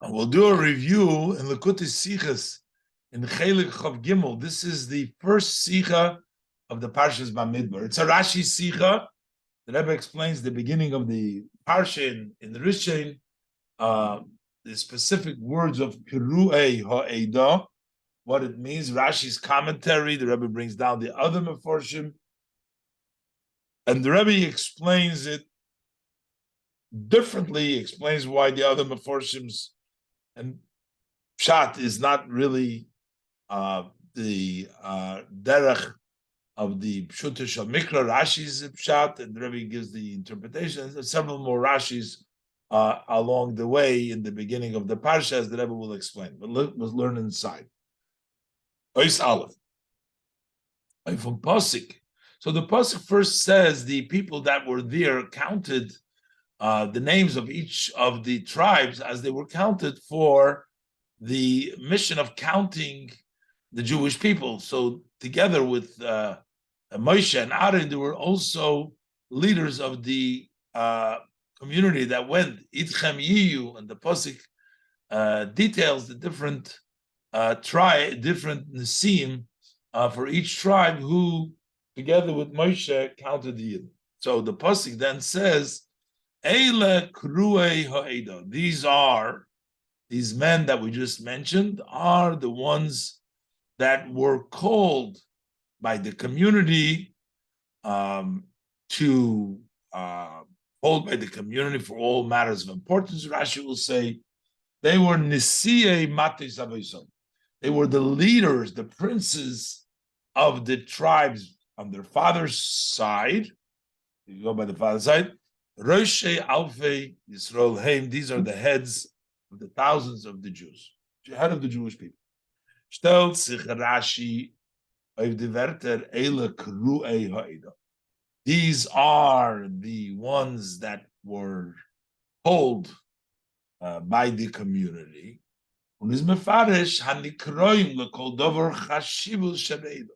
We'll do a review in Likutei Sichas in Chelek Chav Gimel. This is the first Sicha of the Parshas Bamidbar. It's a Rashi Sicha. The Rebbe explains the beginning of the Parsha in the Rishon, the specific words of Kiru'ei Ha'eda, what it means. Rashi's commentary, the Rebbe brings down the other Meforshim, and the Rebbe explains it differently, explains why the other Meforshim's and Pshat is not really the derech of the Pshuta Shal Mikra. Rashi's Pshat, and the Rebbe gives the interpretation. There's several more Rashis along the way in the beginning of the Parsha, as the Rebbe will explain. But let's learn inside. Ois Aleph. From Pasuk. So the Pasuk first says the people that were there counted the names of each of the tribes as they were counted for the mission of counting the Jewish people. So together with Moshe and Aaron, there were also leaders of the community that went Itchem Yiyu, and the Pasuk details the different different Nesim for each tribe who, together with Moshe, counted the Yid. So the Pasuk then says, Eile Kruei Ha'eda. These men that we just mentioned are the ones that were called by the community to hold by the community for all matters of importance. Rashi will say they were Nisiei Matis Abaysom. They were the leaders, the princes of the tribes on their father's side. You go by the father's side. Roshei Alfei Yisrael Haim. These are the heads of the thousands of the Jews, head of the Jewish people. Stellt sich Rashi auf die Wörter Eile Kruei Ha'eda. These are the ones that were told by the community. Und is mefarish hanikroim lekol dover chashivus shebeida.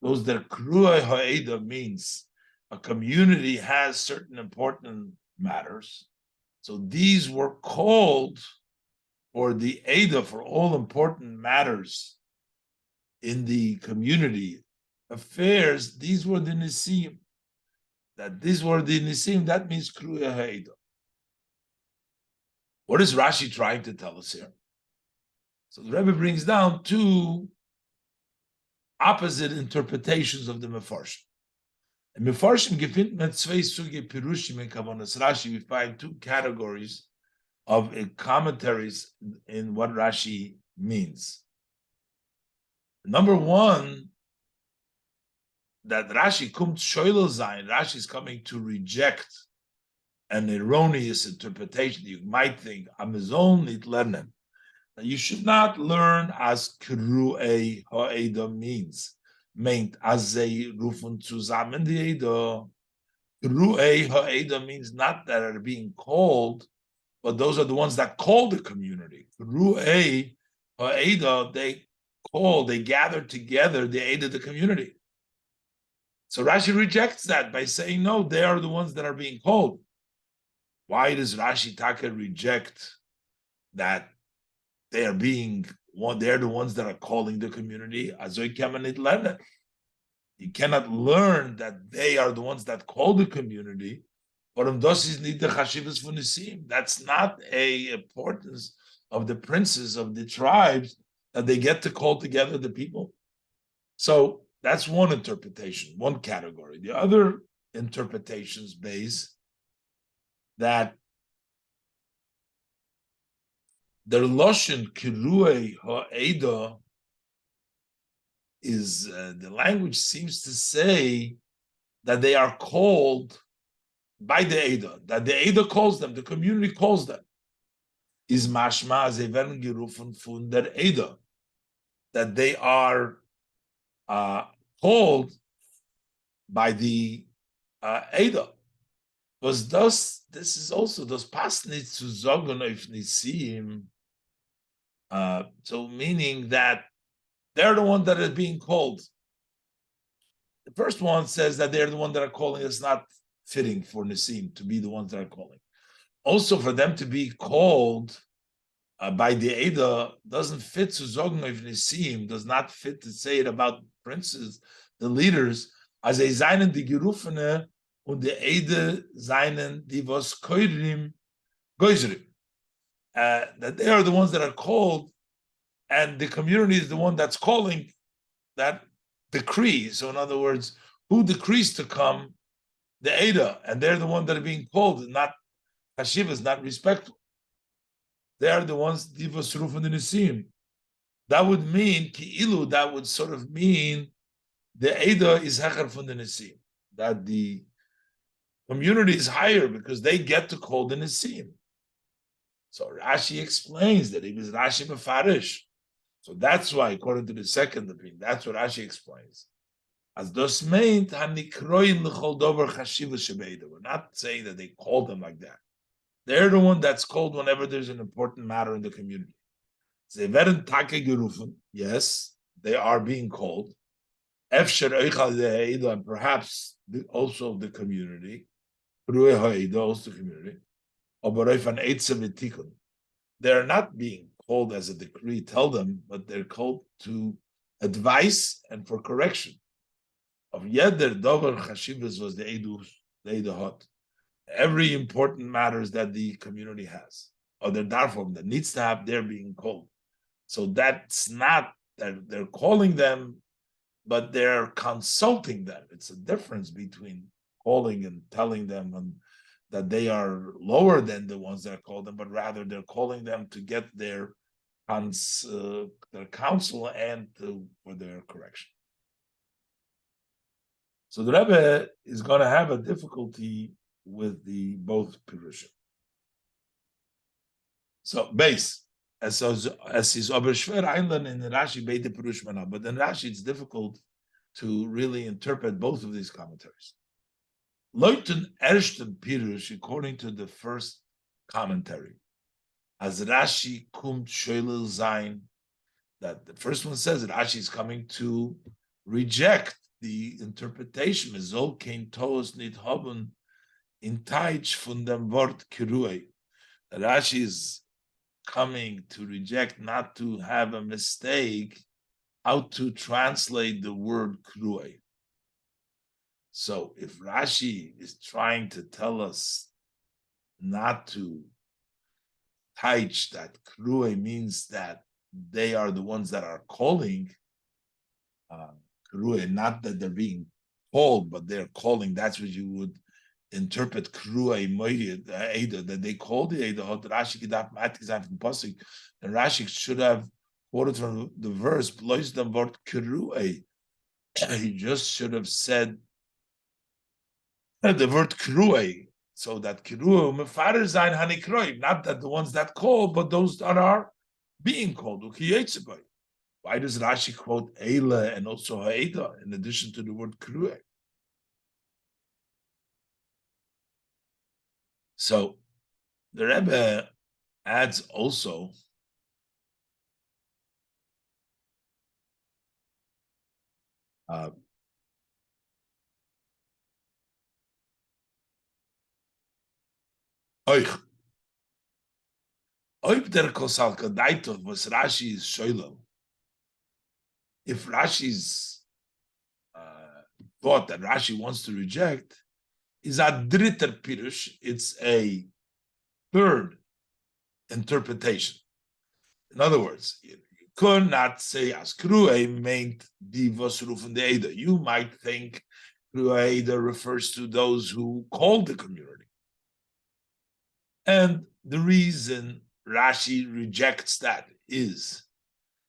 Those that Kruei Ha'eda means a community has certain important matters. So these were called for the Eda, for all important matters in the community affairs. These were the Nisim. That means Kruya Ha'eda. What is Rashi trying to tell us here? So the Rebbe brings down two opposite interpretations of the Mefarshim. In Mefarshim gefindt man zwei Suge Pirushim in Kavanas Rashi. We find two categories of commentaries in what Rashi means. Number one, that Rashi kommt shoylo sein. Rashi is coming to reject an erroneous interpretation. You might think Amazon nit lernen. You should not learn as Kruei Ha'eda meant as they rufen zusammen die Eda. Kruei Ha'eda means not that are being called, but those are the ones that call the community. Kruei Ha'eda, they gather together, they aided the community. So Rashi rejects that by saying, no, they are the ones that are being called. Why does Rashi Taka reject that they are being one? They're the ones that are calling the community. You cannot learn that they are the ones that call the community. That's not a importance of the princes of the tribes that they get to call together the people. So that's one interpretation, one category. The other interpretations base that the Loshen Kiruei Ha'eda is the language seems to say that they are called by the Eda, that the Eda calls them, the community calls them. Is mashma ze werden gerufen von der Eda, that they are called by the Eda. Was this is also das passt nicht zu sagen auf Nisim. So meaning that they're the one that is being called. The first one says that they're the one that are calling. It's not fitting for Nisim to be the ones that are calling. Also, for them to be called, by the Eda doesn't fit to Zogen of Nisim, does not fit to say it about princes, the leaders, as a seinen die Gerufene und die Ede seinen die was koirim goizrim. That they are the ones that are called, and the community is the one that's calling that decree. So, in other words, who decrees to come? The Eda, and they're the ones that are being called, not Hashivas, not respectful. They are the ones divas rufan the nisim. That would mean ki'ilu. That would sort of mean the Eda is hecher from the nisim. That the community is higher because they get to call the nisim. So Rashi explains that he was Rashi Mefarish. So that's why, according to the second opinion, that's what Rashi explains. As dos meint hanikroin l'chol dover chashiva shebeida. We're not saying that they called them like that. They're the one that's called whenever there's an important matter in the community. They werden take gerufen. Yes, they are being called. Efsher eichal de'eida, and perhaps also the community. Ruei ha'eida, also the community. Obareif an eitze v'tikun. They're not being called as a decree, tell them, but they're called to advice and for correction. Of yeder dover chashivas was the Eida hot. Every important matters that the community has, or the darfom that needs to have, they're being called. So that's not that they're calling them, but they're consulting them. It's a difference between calling and telling them and that they are lower than the ones that call them, but rather they're calling them to get their counsel and for their correction. So the Rebbe is going to have a difficulty with the both Pirushim. So base as is aber schwer einlernen in Rashi beide Pirushim, but in Rashi it's difficult to really interpret both of these commentaries. Leuten ersten Pirush, according to the first commentary, as Rashi kumt shoylel sein, that the first one says that Rashi is coming to reject the interpretation. Zol kein Toos nit haben in Teich von dem Wort Kirui. Rashi is coming to reject, not to have a mistake, how to translate the word Kirui. So if Rashi is trying to tell us not to Taich, that Kirui means that they are the ones that are calling Kirui, not that they're being called, but they're calling, that's what you would interpret Kirui Eida, that they called the Eida, Rashi Gedaf Matik Zain from Pasuk, and Rashi should have quoted from the verse, Blois the word Kirui. He just should have said the word Kirui, so that Kirui Mefarer Zain Hanikroi, not that the ones that call, but those that are being called. Why does Rashi quote Eile and also Ha'eda in addition to the word Kirui? So the Rebbe adds also Oich. Oib der Kosal Kadaitov was Rashi is Shoilo. If Rashi's thought that Rashi wants to reject is a dritter pirush, it's a third interpretation. In other words, you could not say as Krue meant the Vosruf the Eda. You might think Krue Eda refers to those who call the community. And the reason Rashi rejects that is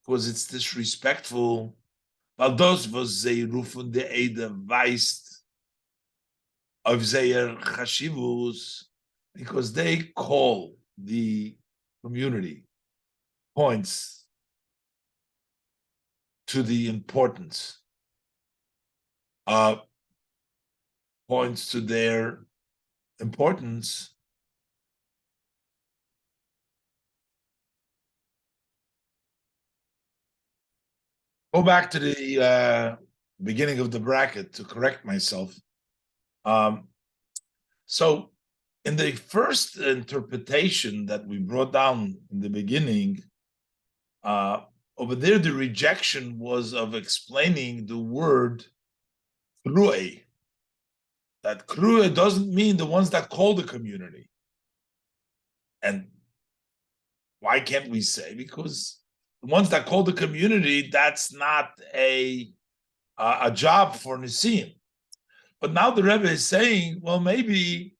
because it's disrespectful. Weil das, was sie rufen die Ede weist auf their chashivus, because they call the community points to the importance, points to their importance. Go back to the beginning of the bracket to correct myself. So In the first interpretation that we brought down in the beginning, over there the rejection was of explaining the word krue. That krue doesn't mean the ones that call the community. And why can't we say? Because the ones that call the community, that's not a job for Nisim. But now the Rebbe is saying, well, maybe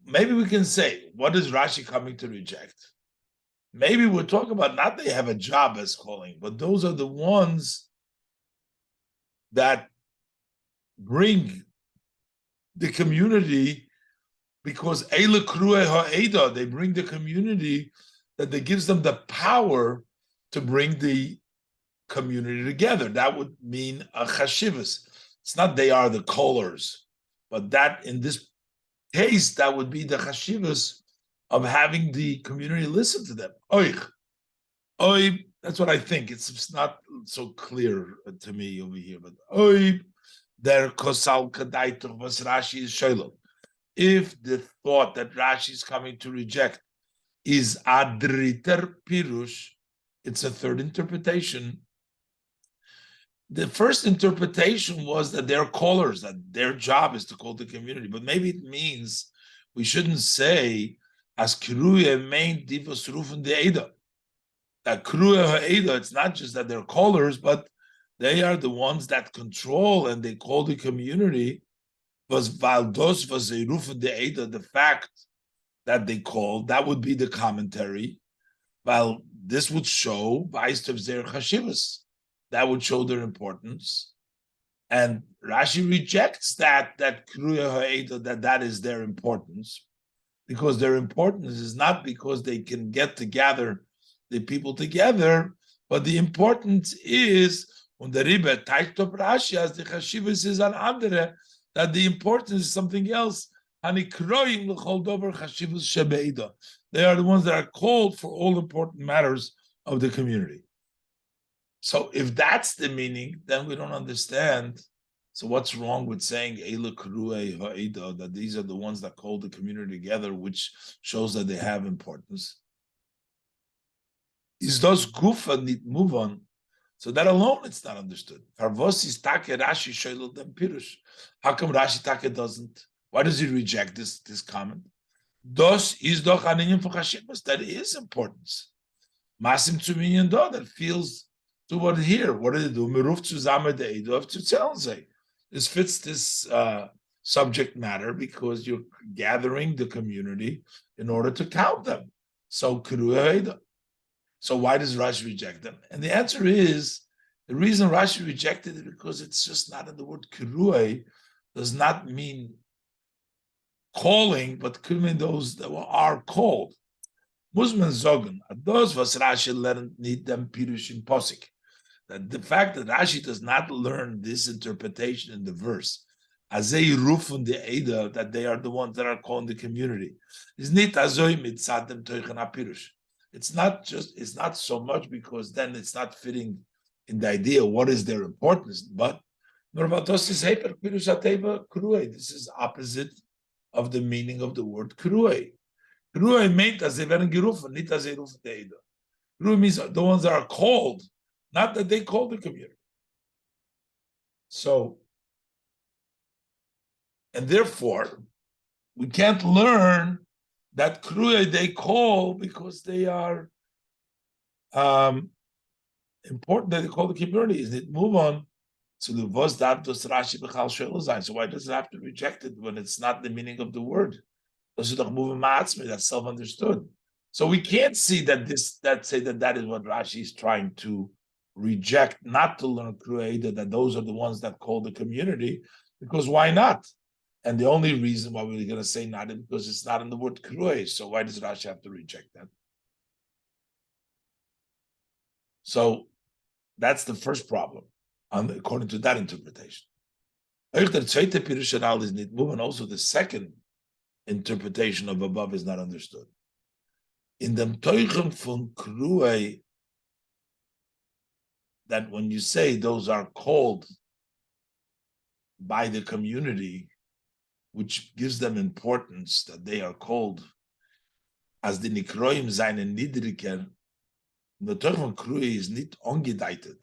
maybe we can say, what is Rashi coming to reject? Maybe we're talking about not they have a job as calling, but those are the ones that bring the community, because Eile Krue Ha'eda, they bring the community, that they gives them the power to bring the community together. That would mean a chashivas. It's not they are the callers, but that in this case, that would be the chashivas of having the community listen to them. Oy, that's what I think. It's not so clear to me over here, but oy, der kosal kadaito was Rashi is shalom. If the thought that Rashi is coming to reject is adriter pirush, it's a third interpretation. The first interpretation was that they're callers, that their job is to call the community, but maybe it means we shouldn't say as kruye main divos rufen de eda. That kruye ha'eda, it's not just that they're callers, but they are the ones that control and they call the community. Was valdos was a rufen de eda, the fact that they called, that would be the commentary. Well, this would show Vaist of Zer Chashivas. That would show their importance. And Rashi rejects that Kruya Ha'eda, that is their importance, because their importance is not because they can get together the people together, but the importance is when the Rebbe typed up Rashi as the Chashivas is an andere, that the importance is something else. They are the ones that are called for all important matters of the community. So if that's the meaning, then we don't understand. So what's wrong with saying that these are the ones that call the community together, which shows that they have importance? Is those gufa need move on? So that alone, it's not understood. How come Rashi Take doesn't? Why does he reject this comment? Dos is doch an inyan for chashivas. That is importance. Masim zu minyan do, that feels toward here. What do they do? Meruf zusammen de eidov to say. This fits this subject matter because you're gathering the community in order to count them. So kruya. So why does Rashi reject them? And the answer is, the reason Rashi rejected it because it's just not in the word kruya, does not mean calling, but could mean those that are called. Musman zogen, those was Rashi learned need them pirush in posik. That the fact that Rashi does not learn this interpretation in the verse, azay rufun de eda, that they are the ones that are calling the community, is nit azoy mitzatem toichen apirush. It's not so much because then it's not fitting in the idea what is their importance, but this is opposite of the meaning of the word kruay. Kruay meant as they were gerufen, nit as they rufen de eda. Kruay means the ones that are called, not that they call the community. So, and therefore, we can't learn that kruya they call because they are important, that they call the community. Is it move on to the vos davdos Rashi b'chal shelozai? So why does it have to reject it when it's not the meaning of the word? That's self-understood. So we can't see that that is what Rashi is trying to reject, not to learn kruya, that those are the ones that call the community, because why not? And the only reason why we're going to say not is because it's not in the word kruay. So why does Rashi have to reject that? So that's the first problem, according to that interpretation. And also the second interpretation of above is not understood. In the Teuchem von kruay, that when you say those are called by the community, which gives them importance, that they are called as the Nikroim seinen Niedriger. The term von Krui is not ongedeitet.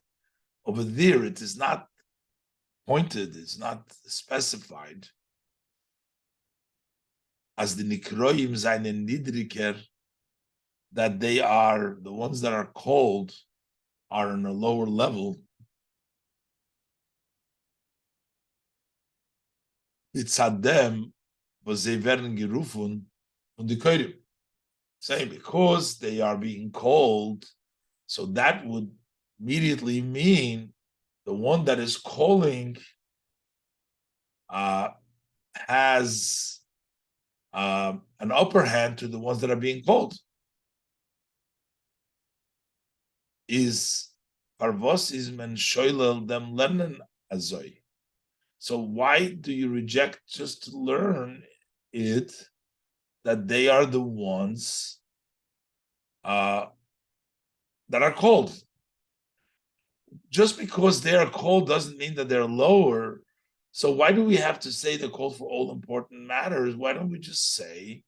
Over there, it is not pointed, it's not specified as the Nikroim seinen Niedriger, that they are the ones that are called are on a lower level. It's at them, was they werden gerufen und die Koirim. Saying because they are being called, so that would immediately mean the one that is calling has an upper hand to the ones that are being called. Is parvosism and shoylel them lernen azoy. So why do you reject just to learn it that they are the ones that are called? Just because they are called doesn't mean that they're lower. So why do we have to say they're called for all important matters? Why don't we just say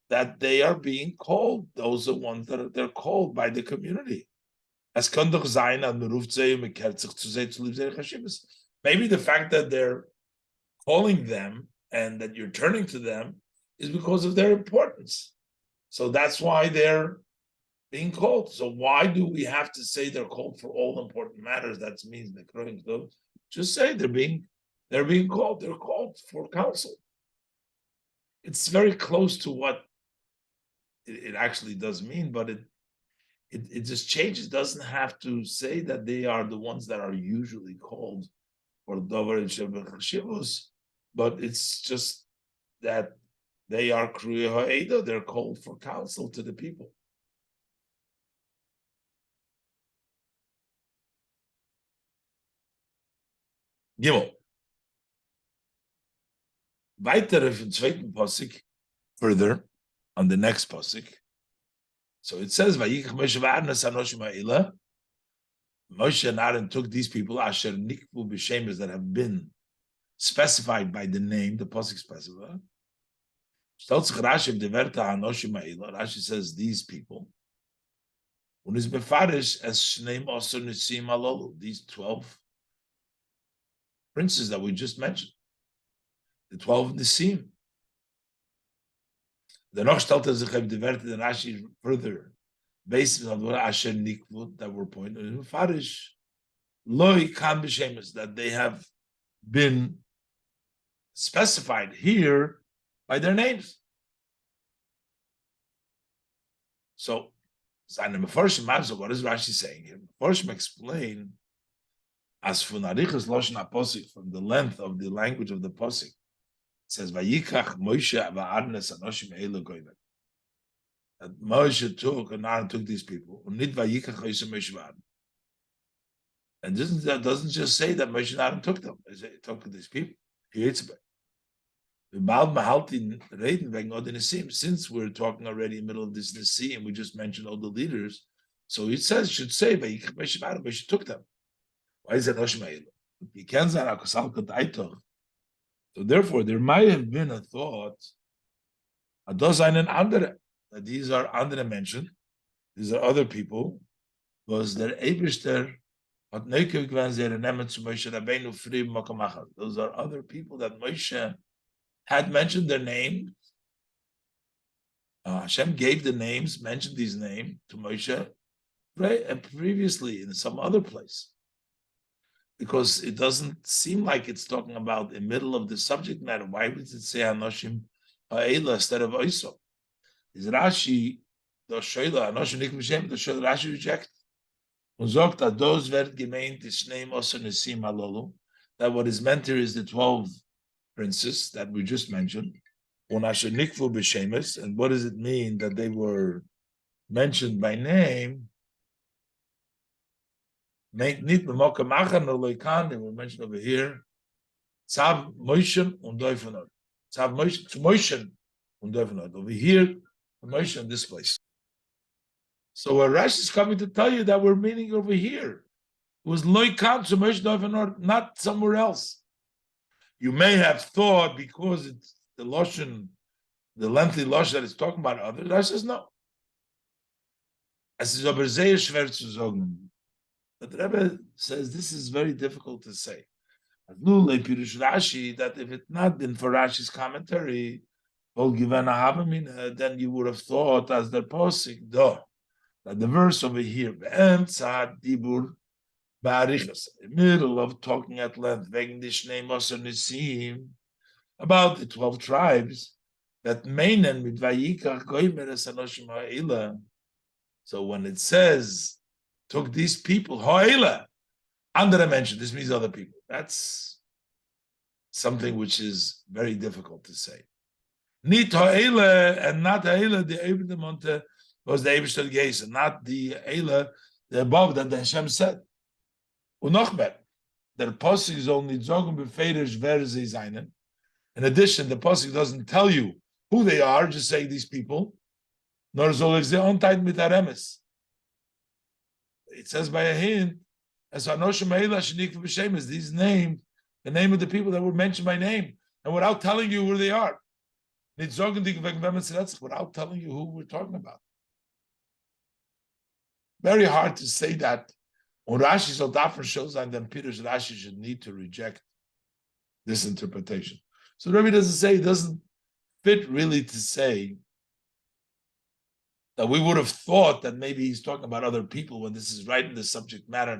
that they are being called? Those are ones that they're called by the community. Maybe the fact that they're calling them and that you're turning to them is because of their importance. So that's why they're being called. So why do we have to say they're called for all important matters? That means the just say they're being called. They're called for counsel. It's very close to what it actually does mean, but it just changes. It doesn't have to say that they are the ones that are usually called for Dover and Shivus, but it's just that they are Kruya Ha'eda, they're called for counsel to the people. Gimel. Weiter auf dem zweiten Pasuk, further, on the next Pasuk. So it says, Vayikach Moshe v'Aaron Anoshim ha'ila. Moshe and Aaron took these people, Asher Nikvu b'Shemes, that have been specified by the name, the Pasuk specified. Rashi says these people. These 12 princes that we just mentioned. The 12 Nisim. The Rashi further, based on what Asher Nikvut that were pointed in Mefarish, Loi Kam b'Shemes, that they have been specified here by their names. So, what is Rashi saying here? Mefarshim explain as from Arichas Loshen HaPosik, from the length of the language of the Posik. It says, Vayikach Moshe v'Aaron Anoshim Eila Goyim. That Moshe took and Aaron took these people. And that doesn't just say that Moshe and Aaron took them. It took these people. Since we're talking already in the middle of this Nisi and we just mentioned all the leaders, so it should say Moshe took them. Why is it Oshmael? So therefore, there might have been a thought that these are andere mentioned, these are other people, was der Eberster. Those are other people that Moshe had mentioned their name. Hashem gave the names, mentioned these names to Moshe previously in some other place. Because it doesn't seem like it's talking about the middle of the subject matter. Why would it say Anoshim Ha'ela instead of Oiso? Is Rashi, the Shoila, Anoshim Nikmishem, the Shoila Rashi reject? That what is meant here is the 12 princes that we just mentioned. And what does it mean that they were mentioned by name? They were mentioned over here. Over here, Moshe in this place. So Rashi is coming to tell you that we're meaning over here. It was loy kam to Moshe Doifanor, not somewhere else. You may have thought because it's the lashon, the lengthy lashon that it's talking about others. Rashi says no. Es ist aber sehr schwer zu sagen. But the Rebbe says this is very difficult to say. Rashi, that if it not been for Rashi's commentary, then you would have thought as the posik that the verse over here, dibur middle of talking at length, about the 12 tribes that meinen mit vayikach goymer es anoshim ha'ila. So when it says took these people ha'ila, under mention, this means other people. That's something which is very difficult to say. Nit ha'ila and not ha'ila, the Eibdemonte was the Eibishter Geis, and not the ha'ila, the above that the Hashem said. Unochber, the Pasuk is only zogen befeirish verze seinen. In addition, the Pasuk doesn't tell you who they are, just say these people. Nor soll ich sie onteit mit aremes. It says by a hint, as Anoshim Ha'ila Shenik V'B'Shem is these named, the name of the people that were mentioned by name, and without telling you who they are. Without telling you who we're talking about. Very hard to say that. When Rashi so different shows and then Peter's Rashi should need to reject this interpretation. So Rabbi doesn't say, it doesn't fit really to say that we would have thought that maybe he's talking about other people when this is right in the subject matter,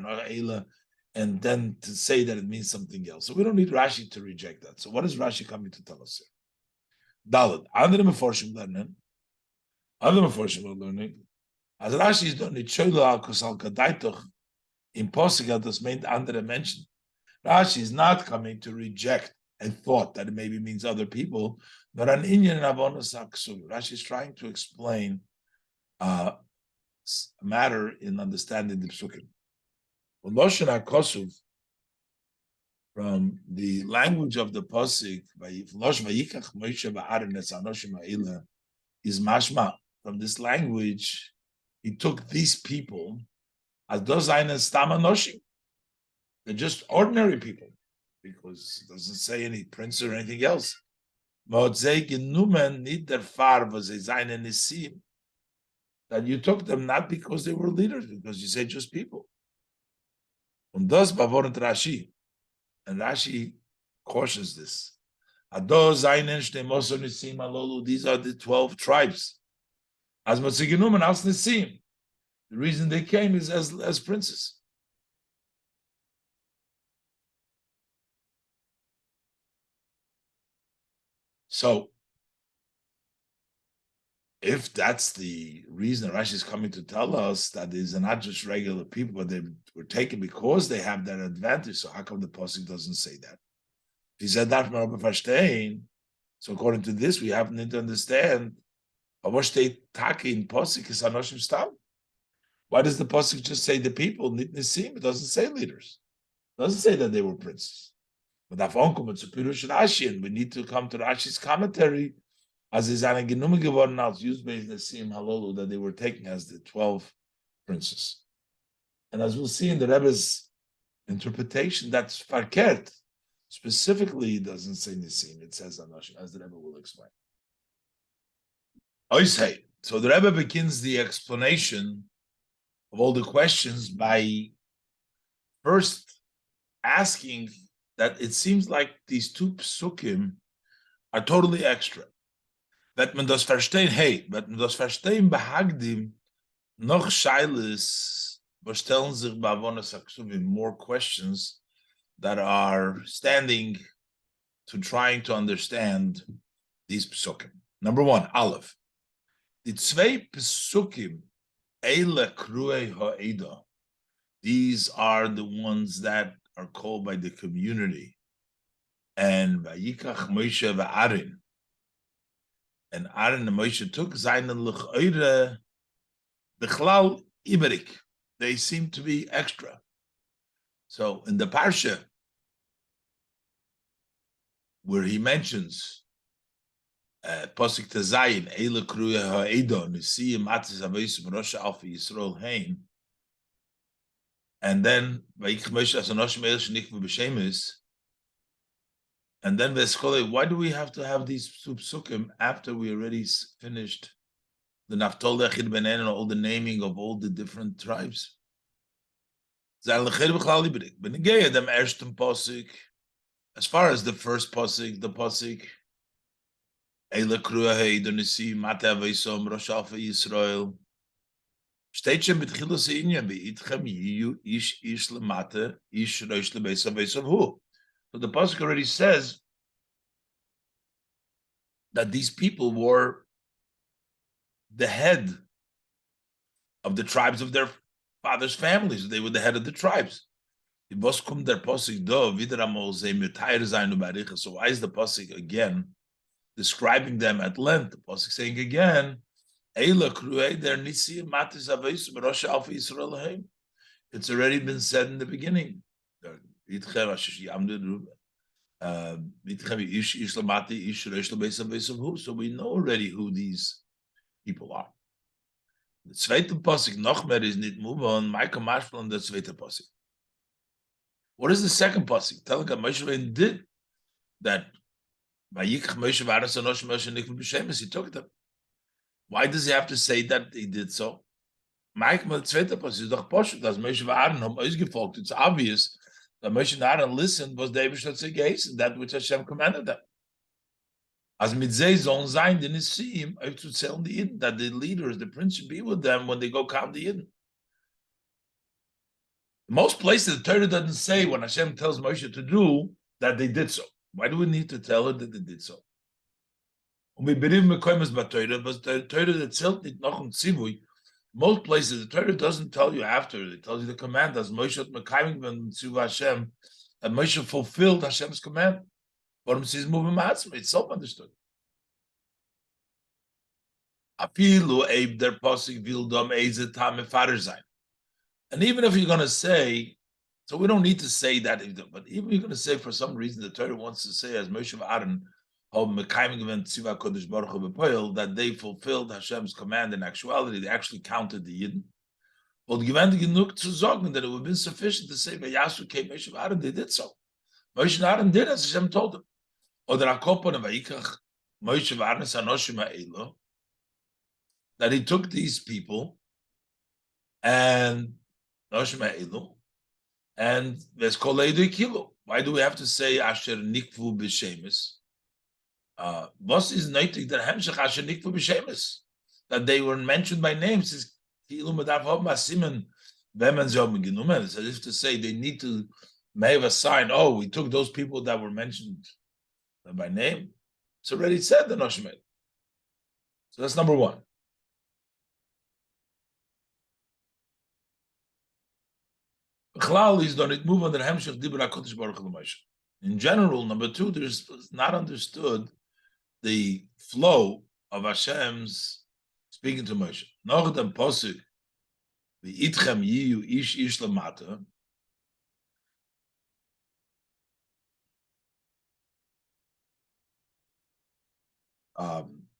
and then to say that it means something else. So we don't need Rashi to reject that. So what is Rashi coming to tell us here? Dalet. Andere Meforshim lernen. Other Meforshim are learning. As Rashi is doing it, Shoylo al Kosal Kadaitoch, impossible das meant andere Menschen. Rashi is not coming to reject a thought that it maybe means other people, but an Inyan Avonos HaKsuv. Rashi is trying to explain a matter in understanding the Psukim. Loshen HaKosuv, from the language of the Pasuk, is mashma. From this language, he took these people as those stamanoshim. They're just ordinary people, because it doesn't say any prince or anything else. That you took them not because they were leaders, because you said just people. Rashi, and Rashi cautions this. These are the 12 tribes. As Matziginum as Nisim. The reason they came is as princes. So, if that's the reason Rashi is coming to tell us that these are not just regular people, but they were taken because they have that advantage, so how come the Pasuk doesn't say that? If he said that from Rabbi Verstehen, so according to this, we have to understand why does the Pasuk just say the people? It doesn't say leaders. It doesn't say that they were princes. But we need to come to Rashi's commentary as is an genommen geworden als used by the Sim Halolu, that they were taken as the 12 princes. And as we'll see in the Rebbe's interpretation, that's verkehrt. Specifically, it doesn't say Nisim, it says Anoshim, as the Rebbe will explain. I say, so the Rebbe begins the explanation of all the questions by first asking that it seems like these two psukim are totally extra. That man das verstehen, behagdim, noch sheiles, bestellen sich bavonas haksuvim, more questions that are standing to trying to understand these psukim. Number one, Aleph. The zwei psukim, eile kruei ha'eda, these are the ones that are called by the community. And vayikach Moshe v'Aaron. And Aaron and Moshe took seine l'ch'oire b'chlal iberik. They seem to be extra. So in the parsha, where he mentions Posik Tazayin, Eile Kruya Ha'edo, Nisiyim Atis Avayis Rosh Alfa Yisrael Hain, and then Vayich Moshe Asanoshim El Shenik V'B'Shemis, And then Veskole, why do we have to have these psukim after we already finished the Naftol Echid Benen and all the naming of all the different tribes? As far as the first pasuk, the pasuk, Eila Kruahe Donisi Mata Veisom Rosh Alpha Yisrael. Steht schon mit Chilos Inyan Beitchem Yiyu Ish Lemate Ish Rosh Lebeisav Veisav Hu. So the pasuk already says that these people were the head of the tribes of their fathers' families. They were the head of the tribes. So why is the pasuk again describing them at length? The pasuk saying again, it's already been said in the beginning. So we know already who these people are. The zweite pasuk noch mehr is nicht move on. Michael Marshall on the zweite pasuk. What is the second pasuk? Telling that Moshe did that. He took them. Why does he have to say that he did so? Michael, the zweite pasuk is doch poshut. As Moshe and Aaron haben ausgefolgt. It's obvious that Moshe and Aaron listened was the Eibishter and that which Hashem commanded them. As mit zei sollen sein, the Nisim, I have to tell the Yidden that the leaders, the prince, should be with them when they go count the Yidden. Most places, the Torah doesn't say when Hashem tells Moshe to do that they did so. Why do we need to tell her that they did so? But the Torah that zählt nicht noch Zivui. Most places, the Torah doesn't tell you after. It tells you the command as Moshe had mekayim ben Tzivu Hashem, that Moshe fulfilled Hashem's command. It's self-understood. And even if you're going to say, so we don't need to say that, but even you're going to say for some reason the Torah wants to say as Moshe and Aaron that they fulfilled Hashem's command in actuality, they actually counted the Yidden. Well, that it would have been sufficient to say, Moshe and Aaron, they did so. Moshe and Aaron did as Hashem told them. That he took these people and why do we have to say Asher Nikvu B'Shemis? What is noting that Hemshech Asher Nikvu B'Shemis? That they were mentioned by names is as if to say they need to have a sign. Oh, we took those people that were mentioned by name. It's already said the Noshmed. So that's number one. In general, number two, there's not understood the flow of Hashem's speaking to Moshe. Noch dem Posuk, v'itchem yiyu ish lamata.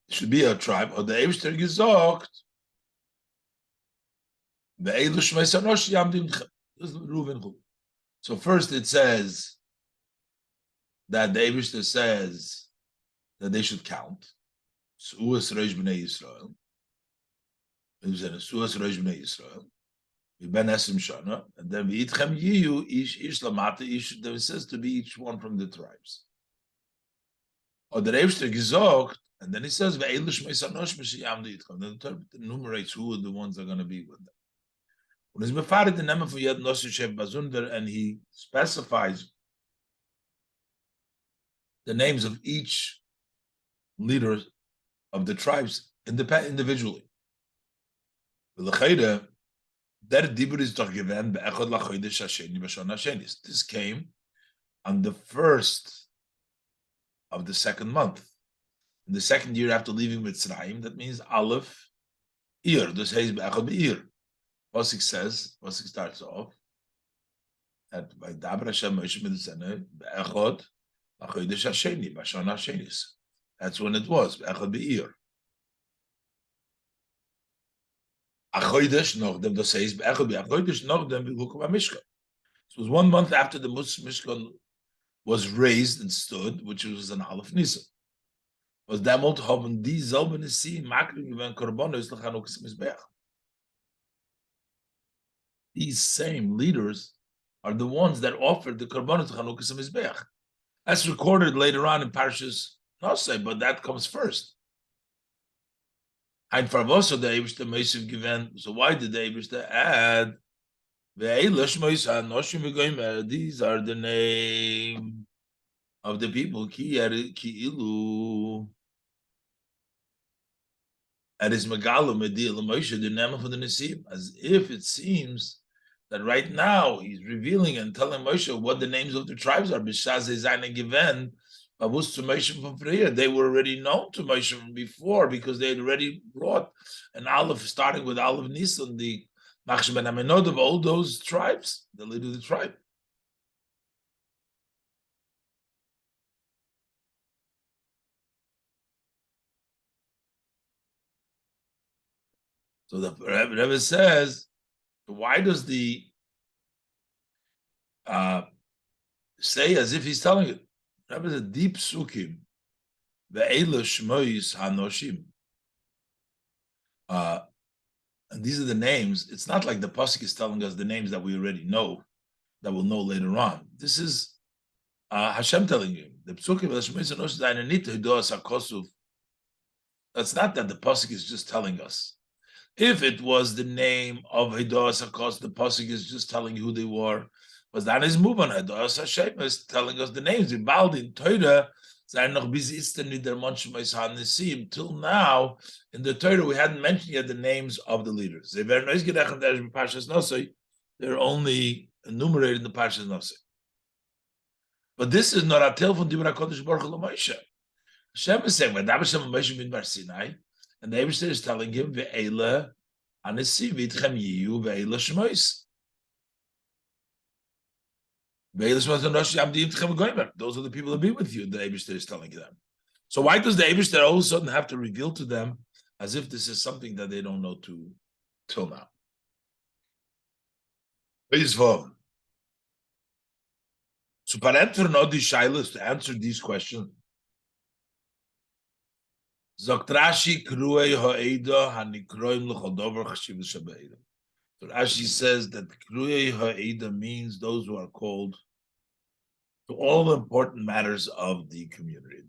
Should be a tribe, or the Eibishter gesagt, ve'elu shmei sanosh yamdim lechem. So first it says that the Eibishter says that they should count. Suas Reish B'nai Yisrael. It was in Suas Reish B'nai Yisrael. Ben Esrim Shana, and then v'itchem yiyu ish lamata ish. There it says to be each one from the tribes. Or the Eibishter gesagt, and then he says ve'elu shmei sanosh m'shiyam d'itchem. Then the Torah enumerates who are the ones that are going to be with them. And he specifies the names of each leader of the tribes individually. This came on the first of the second month. In the second year after leaving Mitzrayim, that means Aleph, Ir. This is Be'echad Be'ir. Pasuk says, Pasuk starts off that by Dabar Hashem Moshe Mitzrayim Be'echad L'chodesh Hasheni B'Shana Hashenis. That's when it was Be'echad Be'ir. Achodesh Nochdem. That says Be'echad Be'Achodesh Nochdem V'Lukum HaMishkan. It was 1 month after the Mishkan was raised and stood, which was an Aleph Nisan. Was damals haben die selben Nisim makrim gewen korbanos lechanukas mizbeach. These same leaders are the ones that offered the korbanos lechanukas mizbeach. That's recorded later on in Parshas Nosei, but that comes first. Ein Farvoso the Eibishter Meisiv given. So why did the Eibishter add these are the name of the people. Ki ilu. As if it seems that right now he's revealing and telling Moshe what the names of the tribes are. They were already known to Moshe from before because they had already brought an Aleph, starting with Aleph Nisan, the Machshem ben Amenod of all those tribes, the leader of the tribe. So the Rebbe says, why does the say as if he's telling it? Rebbe is a deep sukim. The Eila Shmois Hanoshim. And these are the names. It's not like the pasuk is telling us the names that we already know, that we'll know later on. This is Hashem telling you. The psukim of Shmois Hanoshim. That's not that the pasuk is just telling us. If it was the name of Hidas Hakos, the pasuk is just telling you who they were. But that is move on. Hidas Hashem is telling us the names. In Baldin Torah, till now, in the Torah, we hadn't mentioned yet the names of the leaders. They're only enumerated in the Parshas Nosei. But this is not a tale from Dibra Kodesh Baruch Hu Moshe. Hashem is saying, Moshe bin Bar Sinai, and the Eibishter is telling him, Ve'ela Anesi V'itchem Yiyu Ve'ela Shmois. Those are the people that be with you, the Eibishter is telling them. So why does the Eibishter all of a sudden have to reveal to them as if this is something that they don't know till now? To answer these questions, so Rashi says that Kruyei Ha'eda means those who are called to all the important matters of the community.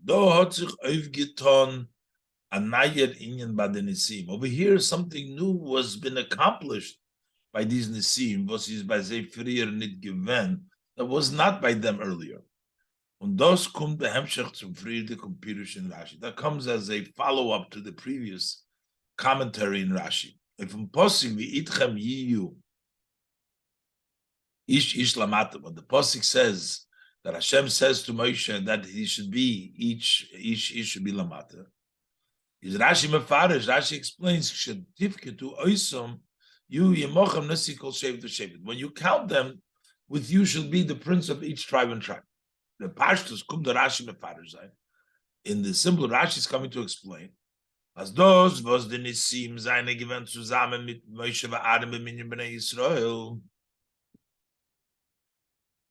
Over here, something new was been accomplished by these Nisim, that was not by them earlier. That comes as a follow-up to the previous commentary in Rashi. If ish lamata, when the pasuk says that Hashem says to Moshe that he should be each should be lamata, is Rashi mefarish. Rashi explains shedifketu oisom you yemochem nasi kol shevet shevet. When you count them, with you shall be the prince of each tribe and tribe. The pashtus kum the Rashi mefarish. In the simple Rashi is coming to explain. As those was the Nisim seine given zusammen mit Moshe v'Aaron b'minyan b'nei Yisrael.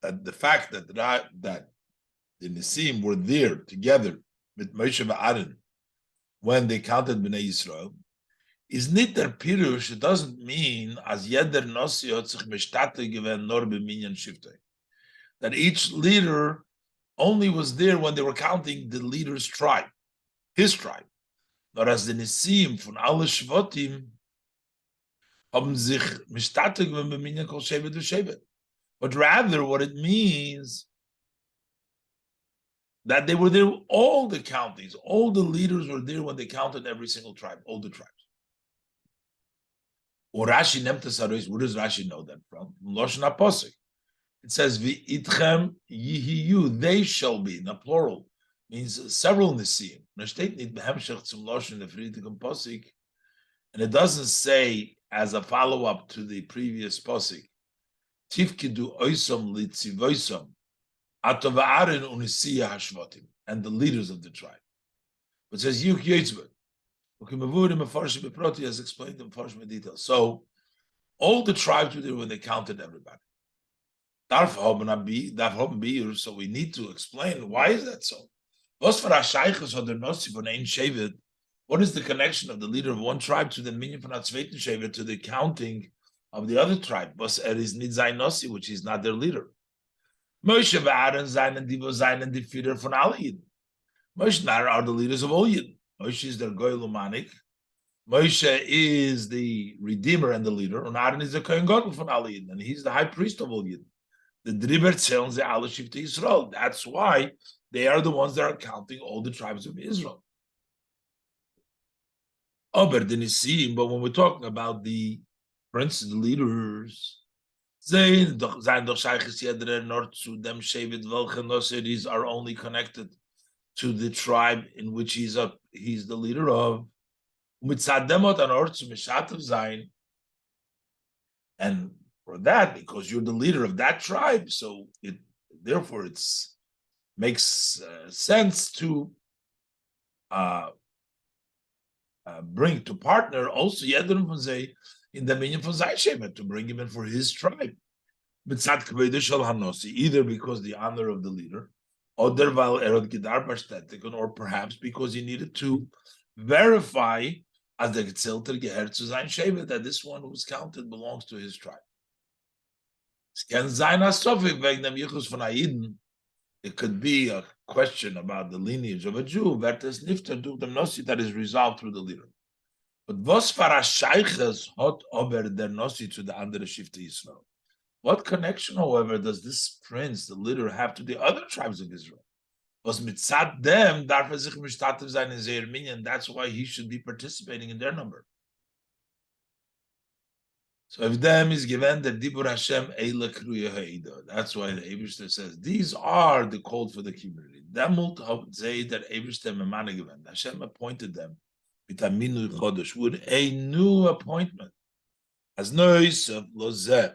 That the fact that the Nisim were there together with Moshe v'Aaron when they counted b'nei Yisrael is nit der pirush. It doesn't mean as jeder Nossi hat sich mishtate given nor b'minyan shiftei. That each leader only was there when they were counting the leader's tribe, his tribe. Nor as the Nisim von alle Shvotim haben sich mishtate given b'minyan kol shevet v'shevet. But rather, what it means that they were there, all the countings, all the leaders were there when they counted every single tribe, all the tribes. Or Rashi Nemtes, where does Rashi know that from? Loshen HaPosek. It says, V'itchem yihiyu, they shall be, in the plural, means several Nisim. And it doesn't say, as a follow-up to the previous Posek, Tifkidu oisom litzivoisom, atova'arin unisiya hashvatim, and the leaders of the tribe. But it says Yuk Yitzvah. Mefarshim has explained in Mefarshim in detail. So all the tribes were there when they counted everybody. So we need to explain why is that so. What is the connection of the leader of one tribe to the minion von Zweiten Shevet to the counting of the other tribe? Which is not their leader. Moshe and Aaron seien die seien die Führer von alle Yidden. Moshe and Aaron are the leaders of all Yidden. Moshe is their Goy Lumanik. Moshe is the redeemer and the leader, and Aaron is the Kohen Gadol von alle Yidden, and he's the high priest of all Yidden. The Driber zählen sie alle Shifte Yisrael. That's why they are the ones that are counting all the tribes of Israel. But when we're talking about the princes, the leaders, these are only connected to the tribe in which he's the leader of. And for that, because you're the leader of that tribe, so therefore it's makes sense to bring to partner also Yedron von Zay in the minion von Zayshema to bring him in for his tribe. Either because the honor of the leader, or perhaps because he needed to verify as the Gezelter gehört zu sein Shevet that this one who was counted belongs to his tribe. It could be a question about the lineage of a Jew that is resolved through the leader. But was farashayches hot over der Nossi to the andere Shifte Yisrael? What connection, however, does this prince, the leader, have to the other tribes of Israel? Was mitzad dem darf sich mishtatev sein in zeir minyan. That's why he should be participating in their number. So if them is given the dibur Hashem eila kruya ha'ida. That's why the Eibishter says these are the called for the community. Demult say that Eibishter memane given. Hashem appointed them with a minu chodesh with a new appointment as nois of lozeh.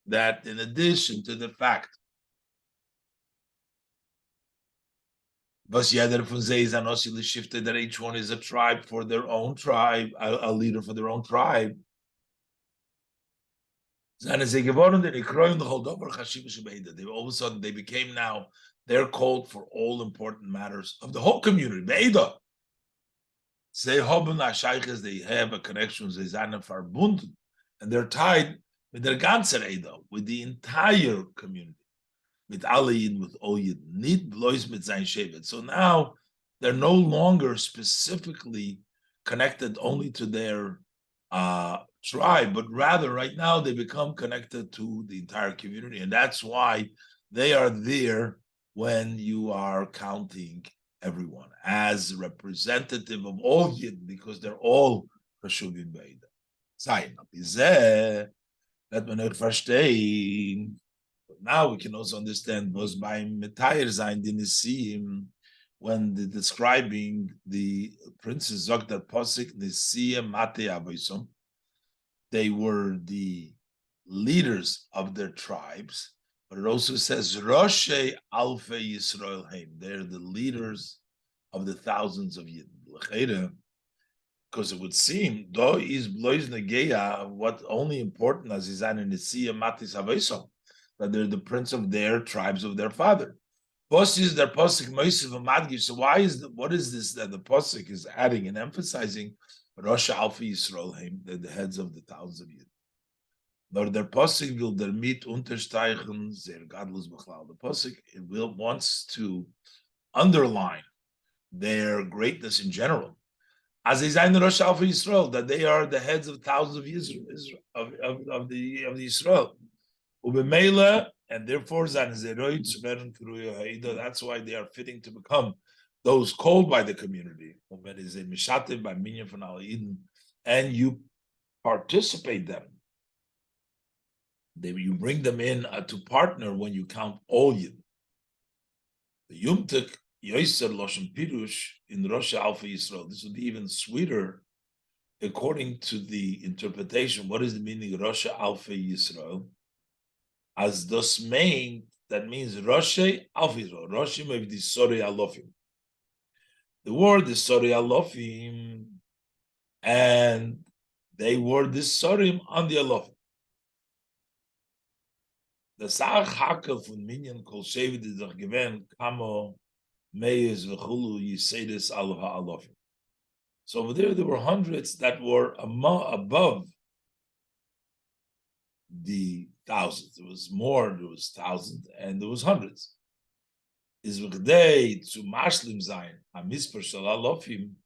That in addition to the fact that each one is a tribe for their own tribe, a leader for their own tribe. They all of a sudden they became now, they're called for all important matters of the whole community. They have a connection, and they're tied with their ganzer Eda, with the entire community, with alle Yidden, with all Yidden, nicht bloß mit sein Shevet. So now they're no longer specifically connected only to their tribe, but rather right now they become connected to the entire community, and that's why they are there when you are counting everyone as representative of all Yidden, because they're all Chashuvim Beida. Let me not verstehen. Now we can also understand was by Metayer sein die Nisim when describing the princes Zog that Posik Nisim Mate Avoisom. They were the leaders of their tribes, but it also says Roshe Alfe Yisrael Heim. They're the leaders of the thousands of Yidden. Because it would seem, though is blois negeya, what only important as is an inisia matis havesom, that they're the prince of their tribes of their father. Posik is their posik moisiv amadgiv. So what is this that the posik is adding and emphasizing? Rosh Alpha Yisrael Heim, they're the heads of the thousands of Yidden. Nor their posik will der mit unterstreichen sehr gadlus bechlal. The posik wants to underline their greatness in general. As they say in Rosh Alpha Yisrael, that they are the heads of thousands of Israel, of the Yisrael. And therefore, that's why they are fitting to become those called by the community. And you participate them. You bring them in to partner when you count all Yidden. The Yumtuk Yoiser Loshem Pirush in Rosh Alpha Yisrael. This would be even sweeter according to the interpretation. What is the meaning of Rosh Alpha Yisrael? As das main, that means Rosh Alpha Yisrael. Rosh of the Sori Alofim. The word is Sori Alofim, and they were the Sorim on the Alofim. The Sach Hakel von Minyan Kol Shevet is doch gewähnt, Kamo, Meyes, Vechulu, Yisedis, Al Ha'alofim. So over there were hundreds that were above the thousands. There was more, there was thousands, and there was hundreds. Is v'gdei zu mashlim zayin a misper shel alofim,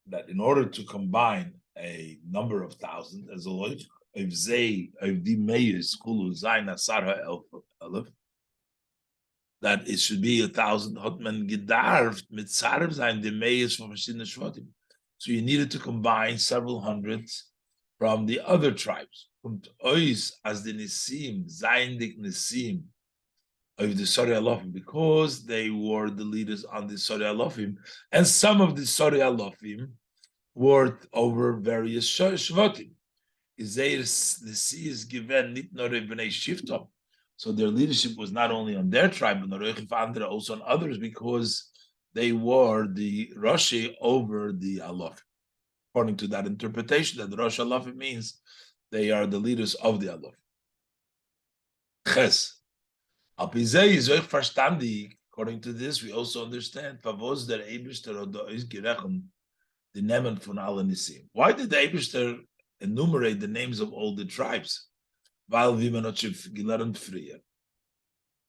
that in order to combine a number of thousands as a loy of zay of the meyes kulu zayin asar ha'elf, that it should be 1,000 hotman gedarft mit sarv zayin the meyes from verschiedene shvatim. So you needed to combine several hundreds from the other tribes. Und ois as the nisim zayin dik nisim of the Sori Alofim, because they were the leaders on the Sori Alofim, and some of the Sori Alofim were over various Shvatim. The sea is given nit nur b'nei Shiftom, so their leadership was not only on their tribe, but also on others, because they were the Rashi over the Alofim. According to that interpretation, that the Rosh Alofim means they are the leaders of the Alofim. Ches. According to this, we also understand why did the Eibishter enumerate the names of all the tribes?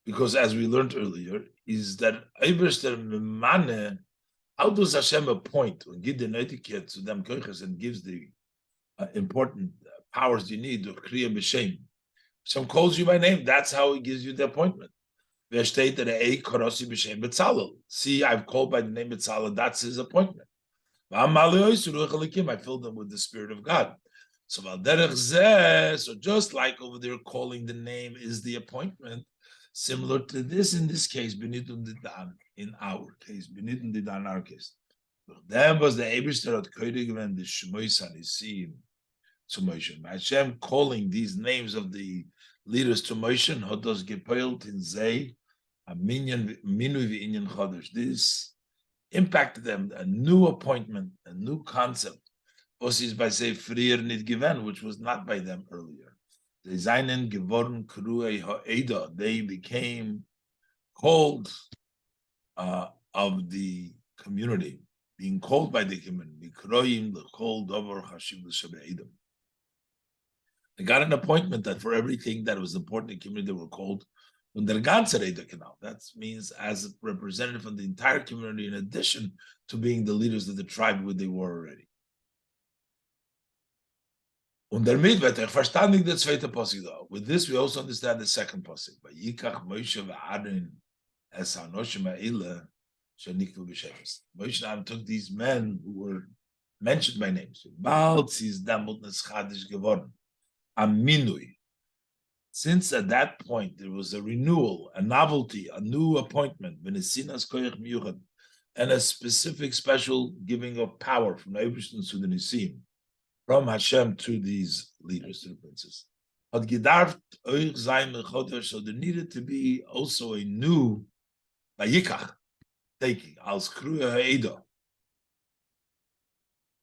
Because as we learned earlier, is that Eibishter, how does Hashem appoint and give the etiquette to them and gives the important powers you need to create b'shem? Some calls you by name. That's how he gives you the appointment. See, I've called by the name Betzalel. That's his appointment. I filled them with the Spirit of God. So just like over there, calling the name is the appointment. Similar to this, in this case, Benitun Didan, in our case, Benitun Didan, in our case. Then was the Eibishter at Kodig when the Shemois Hanisim to Moshe. Hashem calling these names of the leaders to Moshe, Hodos Gepoilt in Zay, a minyan Minu V'inyan Chodesh. This impacted them, a new appointment, a new concept. Was is by say Frier nit given, which was not by them earlier. They seinen geworden Kruei Ha'eda. They became called of the community, being called by the community. Kroim the called over Hashiv l'Shabedam. They got an appointment that for everything that was important in the community, they were called when the ganze Canal. That means as a representative of the entire community, in addition to being the leaders of the tribe where they were already. Und damit wird verständig der zweite Pasuk da. With this, we also understand the second Pasuk. Vayikach Moshe v'Aaron es hanoshim ha'ile shenikvu b'shemes. Moshe and Aaron took these men who were mentioned by name. Bald is damut neschadish geworden. Aminui. Since at that point there was a renewal, a novelty, a new appointment, v'nesinas koyach miyuchad, and a specific special giving of power from the Eibishter to the Nisim, from Hashem to these leaders, to the princes. So there needed to be also a new Vayikach, taking, als Kruya Ha'eda,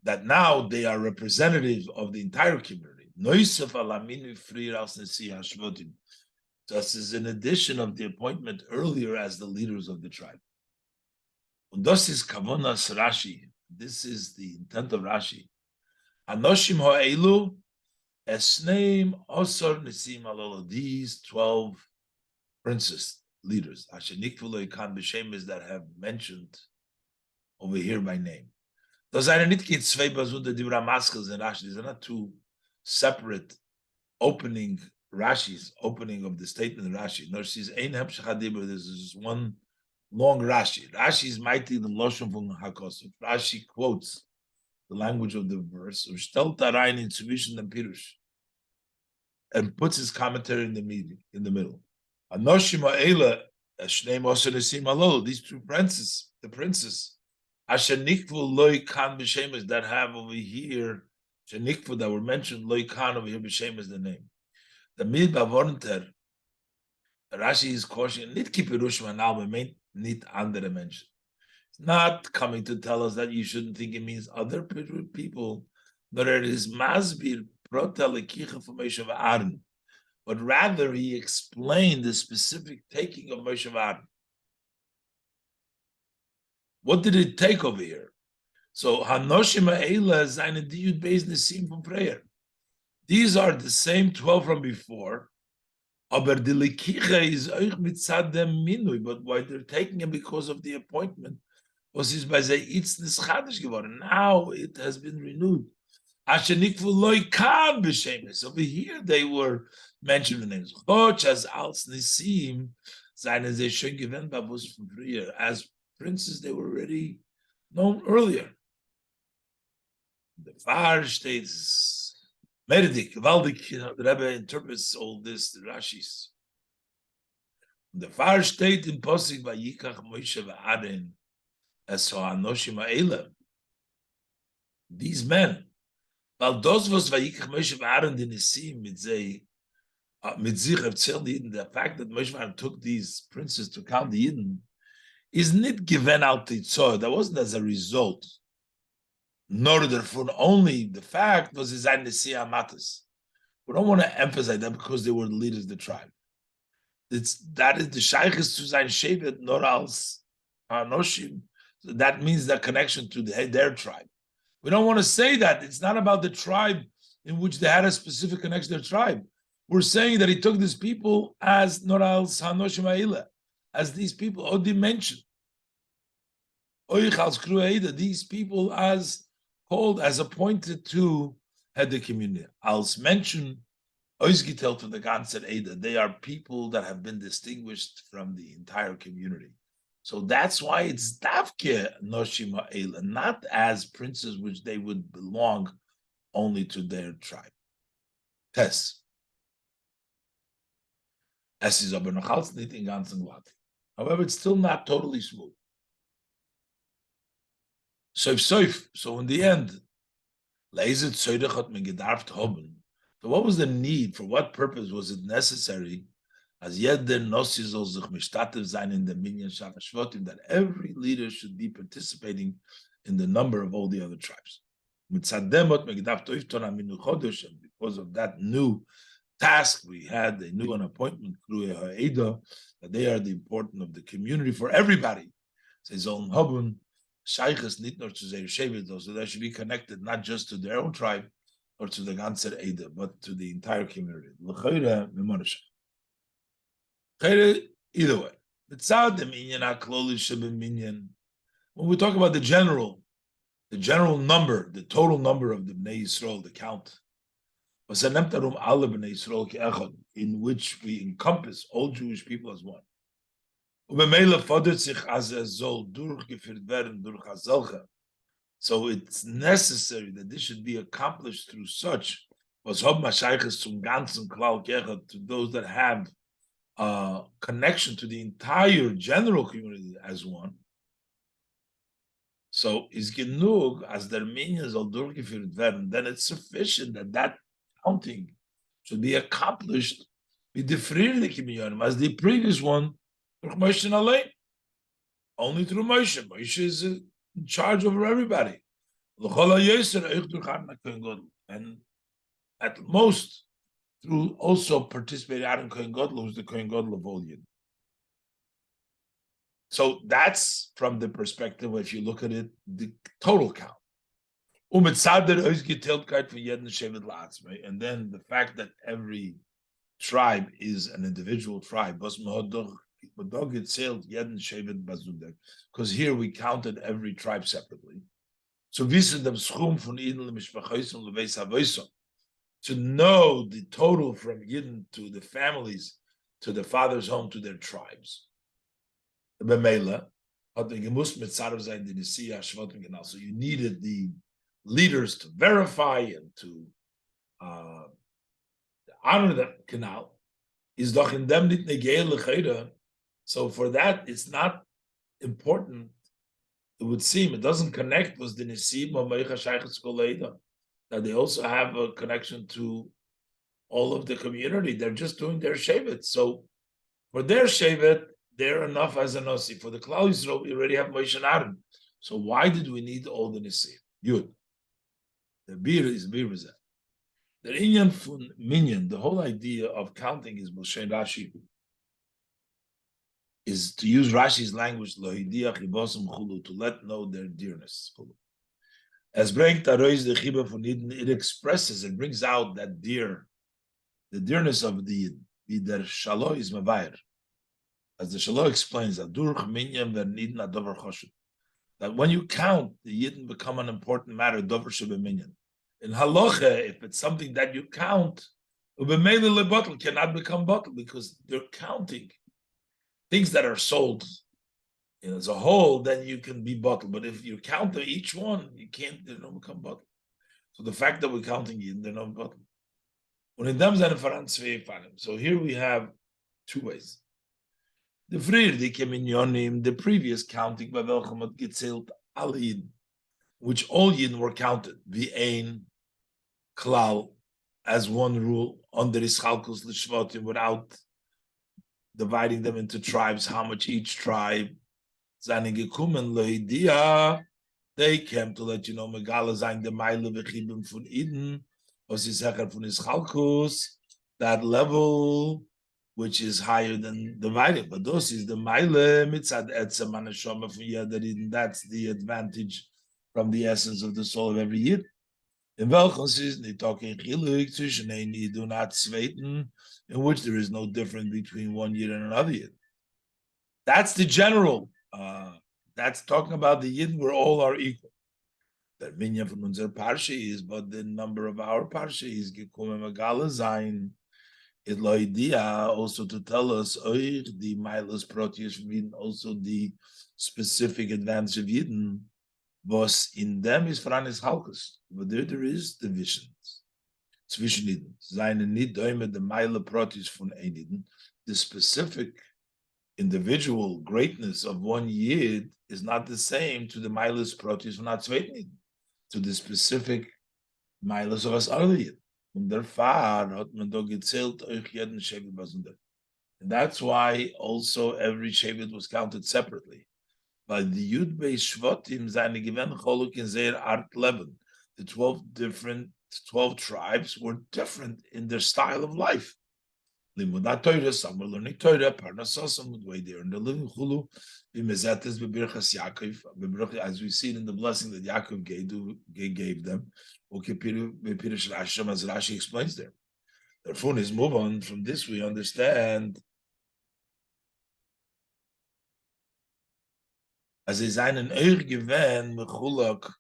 that now they are representatives of the entire community. Just as in addition of the appointment earlier as the leaders of the tribe. Und das ist Kavonas Rashi. This is the intent of Rashi. Anoshim ha'elu esneim osor nisim alolo. These 12 princes, leaders, asher nikvuloi kan b'shemes, that have mentioned over here by name. Those are not zwei Bazuda Dibra Maskels and Rashi. These are not two separate opening Rashis, opening of the statement of Rashi. Nor says ein hemshach hadibra. This is one long Rashi. Rashi is mighty the loshon from Hakos. Rashi quotes the language of the verse, and puts his commentary in the middle. These two princes, the princes, that have over here, that were mentioned, over here, is the name. The Midbar Rashi is cautioning, nit kipirushman al nit andere mention. Not coming to tell us that you shouldn't think it means other people, but it is masbir prota lekicha from Moshe v'Aaron, but rather he explained the specific taking of Moshe Aaron. What did it take over here? So Hanoshim Ha'ela Zayin Diyud Beis Nisim from prayer. These are the same 12 from before, aber the Likicha is euch mitzad dem Minui, but why they're taking him because of the appointment was his by the Itznis Chadish geworden. Now it has been renewed. Ashenikvu loy kan b'shemes. Over here they were mentioned the names. Choch as als Nisim, seien sie schon gewinnt babus from früher. As princes, they were already known earlier. The Far states Merdik, Valdik, the Rebbe interprets all this, the Rashis. The Far state in Posik by Yikach Moshe v'Aaron as Anoshim Ha'ela. These men, weil das was Vayikach Moshe v'Aaron the Nisim mit sich erzählt the Yidden, the fact that Moshe v'Aaron took these princes to count the Yidden is not given out to Tzor. That wasn't as a result. Nor therefore only the fact was his Nesiah Matas. We don't want to emphasize that because they were the leaders of the tribe. That is the Shaykhis to sein Shevet nor als Anoshim. So that means the connection to their tribe. We don't want to say that. It's not about the tribe in which they had a specific connection to their tribe. We're saying that he took these people as nor als Hanoshim Ha'ila, as these people, Odi mentioned. These people as called, as appointed to head the community. Als mentioned, Oizgitelt from the Ganzer Eda, they are people that have been distinguished from the entire community. So that's why it's Davke Noshim Ha'ela, not as princes which they would belong only to their tribe. Tess. Es ist aber noch als nicht in ganzen glatt. However, it's still not totally smooth. So in the end, Leizet Soidach hat man gedarft haben. So what was the need? For what purpose was it necessary? As jeder Nossi soll sich mishtatev sein in the minyan Shavotim, that every leader should be participating in the number of all the other tribes. Because of that new task we had, they knew an appointment, that they are the important of the community for everybody. So they should be connected not just to their own tribe or to the Ganzer Eda, but to the entire community. Either way, when we talk about the general number, the total number of the Bnei Yisrael, the count, in which we encompass all Jewish people as one. So it's necessary that this should be accomplished through such to those that have connection to the entire general community as one. So is genug as der Minyan soll durchgeführt werden, then it's sufficient that counting should be accomplished with the frierliche Minyanim, as the previous one, durch Moshe allein. Only through Moshe. Moshe is in charge over everybody. And at most, through also participating Aaron Kohen Gadol, who's the Kohen Gadol of all Yidden. So that's from the perspective, if you look at it, the total count. And then the fact that every tribe is an individual tribe, because here we counted every tribe separately. So to know the total from Yidden to the families, to the father's home, to their tribes. So you needed the leaders to verify and to honor that canal. So for that, it's not important. It would seem it doesn't connect with the Nisim or that they also have a connection to all of the community. They're just doing their shevet. So for their shevet, they're enough as a Nasi. For the Klal Yisrael, we already have Moshe and Aaron. So why did we need all the Nisim? Yud. The beer is beer. The inyan fun minyan, the whole idea of counting is Moshe Rashi, is to use Rashi's language, to let know their dearness. As bringt Arois the Chiba von Eden, it expresses, it brings out that the dearness of the Yid. Der Shalo is Mavair. As the Shalo explains, that when you count, the Yidden become an important matter, Dover Minyan. In Halacha, if it's something that you count, bottle cannot become bottle because they're counting things that are sold as a whole, then you can be bottle. But if you count each one, you can't, they don't become bottle. So the fact that we're counting Yidden, they're not bottle. So here we have two ways. The the previous counting by welchem hat gezählt alle Yidden, which all Yidden were counted, ein klal, as one rule, under ischalkus l'shvatim, without dividing them into tribes, how much each tribe. Zayin gekumen loidia, they came to let you know megala zayin the meile v'chibim von Eden, was is hecher von ischalkus, that level which is higher than divided. But those is the meile mitzad etzem anashoma from Yad. That's the advantage from the essence of the soul of every Yid. In welches is they talking Chelek zwischen ein Yid und a zweiten, in which there is no difference between one Yid and another Yid. That's the general. That's talking about the Yid where all are equal. That minyan from unser parsha is, but the number of our parsha is gekommen megala zayin. It loidia also to tell us the milas proteus from Yidden, also the specific advantage of Yidden. Was in them is Franis Halkus, but there is divisions. Zwischen Eden. Seine nicht Däume the Meile Protis von Eden. The specific individual greatness of one Yid is not the same to the Meiles Protis von Zweiten Eden, to the specific Meiles of us other Yid. Und der Fahr hat man da gezählt euch jeden Shevet Basunder. And that's why also every Shevet was counted separately. By the Yud Beis Shvatim, seine Gewen Choluk in Zeir Art Leben. The 12 tribes were different in their style of life. Limudat Torah, some were learning Torah, Parnasosam, the way they earned the living Chulu, Bimezetes Bebirchas Yaakov, as we see it in the blessing that Yaakov gave them, Bepirish Rasham, as Rashi explains there. Therefore, is move on from this, we understand. As is einen gewähnt, mechulak,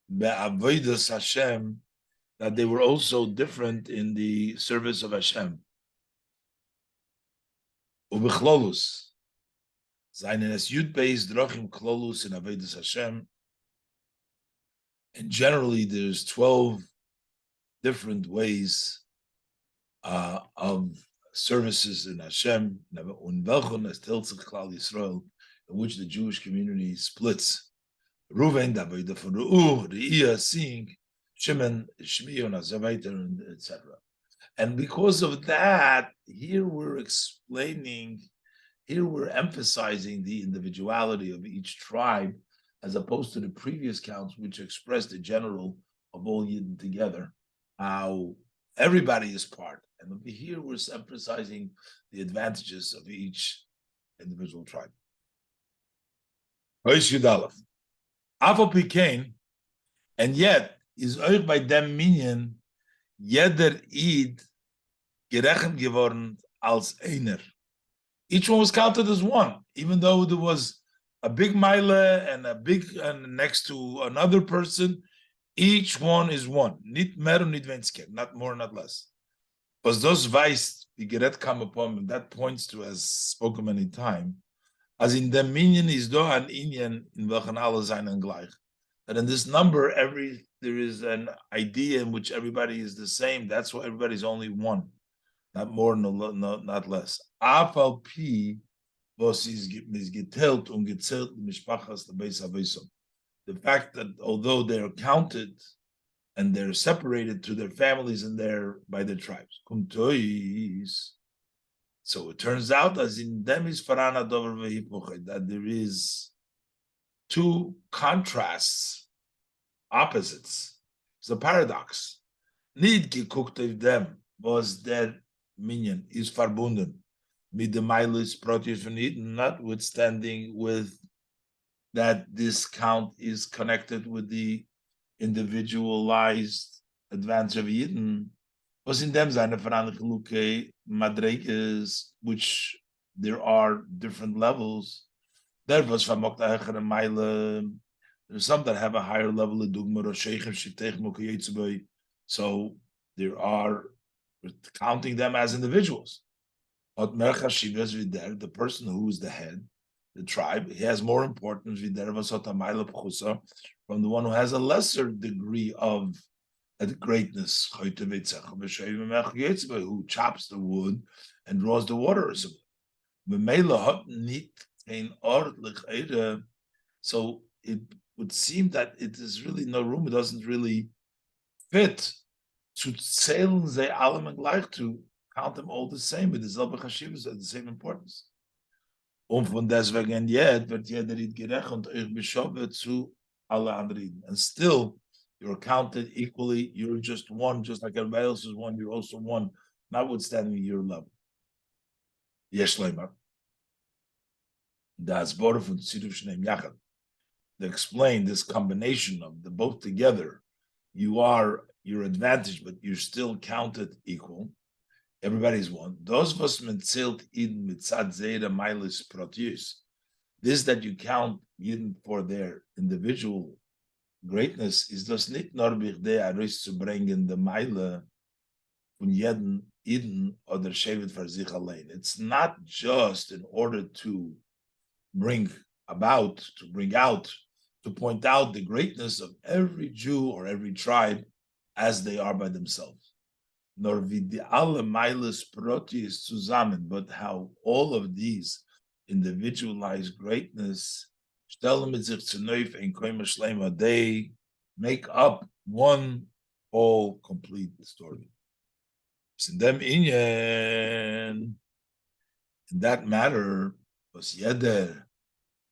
be'avodas Hashem, that they were also different in the service of Hashem. Ubechlolus, seinen es Yud-Beis Drachim Klolus in avodas Hashem. And generally, there's 12 different ways of services in Hashem, in which the Jewish community splits. Ruven, the von Ru'u, Re'iyah, seeing, Shimon, Shmiyon, etc. And because of that, here we're emphasizing the individuality of each tribe, as opposed to the previous counts, which expressed the general of all Yidden together, how everybody is part. And over here, we're emphasizing the advantages of each individual tribe. Afal Pikain, and yet is euch by dem Minyan jeder Eid gerechnet geworden als einer. Each one was counted as one, even though there was a big mile and next to another person. Each one is one. Nicht mehr und nicht weniger, not more, not less. Was das weist, die Gerät kam upon him, that points to, as spoken many times, as in the Minyan is do an Inyan in welchen alle seinen gleich. That in this number, there is an idea in which everybody is the same. That's why everybody's only one, not more, not less. Afal pi, was is geteilt und gezählt mishpachas lebeis havesom. The fact that although they're counted and they're separated to their families and by their tribes, so it turns out as in them is farana dover vehipuche, that there is two contrasts, opposites. It's a paradox. Nicht geguckt auf them, was their minion is verbunden mit the Miles Proteus von Eden, notwithstanding with that this count is connected with the individualized advance of Eden, was in them seine Verangeluke Madreges, which there are different levels. There was from Mile. There's some that have a higher level of Dugma or Sheikh so there are counting them as individuals. But the person who is the head, the tribe, he has more importance from the one who has a lesser degree of greatness, who chops the wood and draws the water. So it would seem that it is really no room. It doesn't really fit to zählen they alle gleich, to count them all the same with dieselbe Chashivas at the same importance. Von deswegen wird jeder gerechnet euch beschovet zu alle anderen. And still, you're counted equally. You're just one, just like everybody else is one. You're also one, notwithstanding your level. Yesh leimar. Das Bore von Tziduf Shneim Yachad. They explain this combination of the both together. You are your advantage, but you're still counted equal. Everybody's one. Those was mitzelt in mitzad zera milis protius. This that you count Yidden for their individual greatness is just nicht nur bichdei aris zu bringen the Meile von jeden Eden oder Shevet for sich allein. It's not just in order to bring out, to point out the greatness of every Jew or every tribe as they are by themselves. Nor wie die alle Meiles Protis zusammen, but how all of these individualized greatness stellen mit sich zu neuf ein Koima Shlema, they make up one whole complete story. In them in that matter, was jeder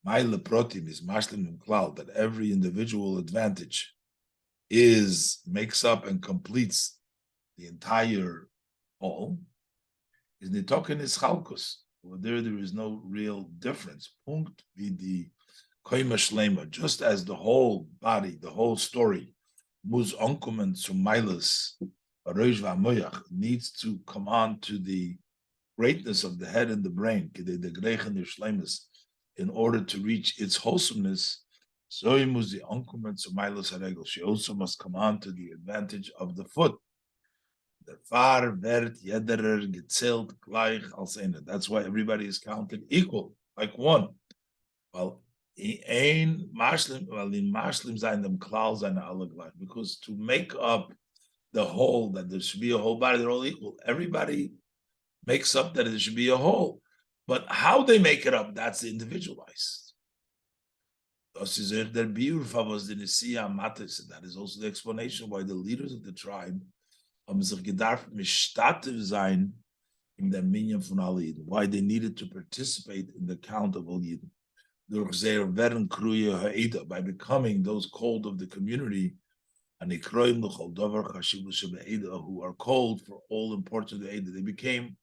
Meile Protim is Mashlim and Cloud, that every individual advantage makes up and completes the entire whole, is Nitoken is Chalkus. There is no real difference. Punkt wie die Koima Shlema, just as the whole body, the whole story, Muz Onkumen zu Milas, needs to come on to the greatness of the head and the brain, in order to reach its wholesomeness. She also must come on to the advantage of the foot. That's why everybody is counted equal, like one. Well, in Mashlim sein dem Klal seine alle gleich, because to make up the whole, that there should be a whole body, they're all equal. Everybody makes up that there should be a whole. But how they make it up, that's individualized. That is also the explanation why the leaders of the tribe in the minion von alle Yidden, why they needed to participate in the count of all Yidden. By becoming those called of the community, and who are called for all important of the Eidah. They became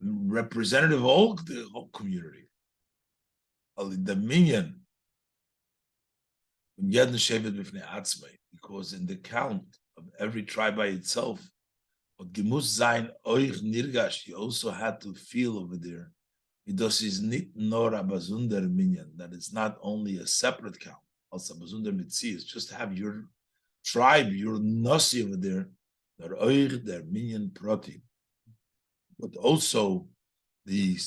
representative of the whole community. The minion, because in the count of every tribe by itself, you also had to feel over there. That it's not only a separate count, also it's just have your tribe, your nasi over there, their minion proti, but also the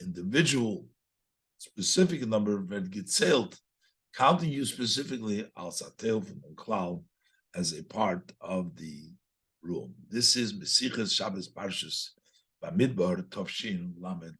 individual specific number that gets sailed, counting you specifically al satel from Klal as a part of the rule. This is Mesiches Shabbos Parshas Bamidbar Tovshin Lamed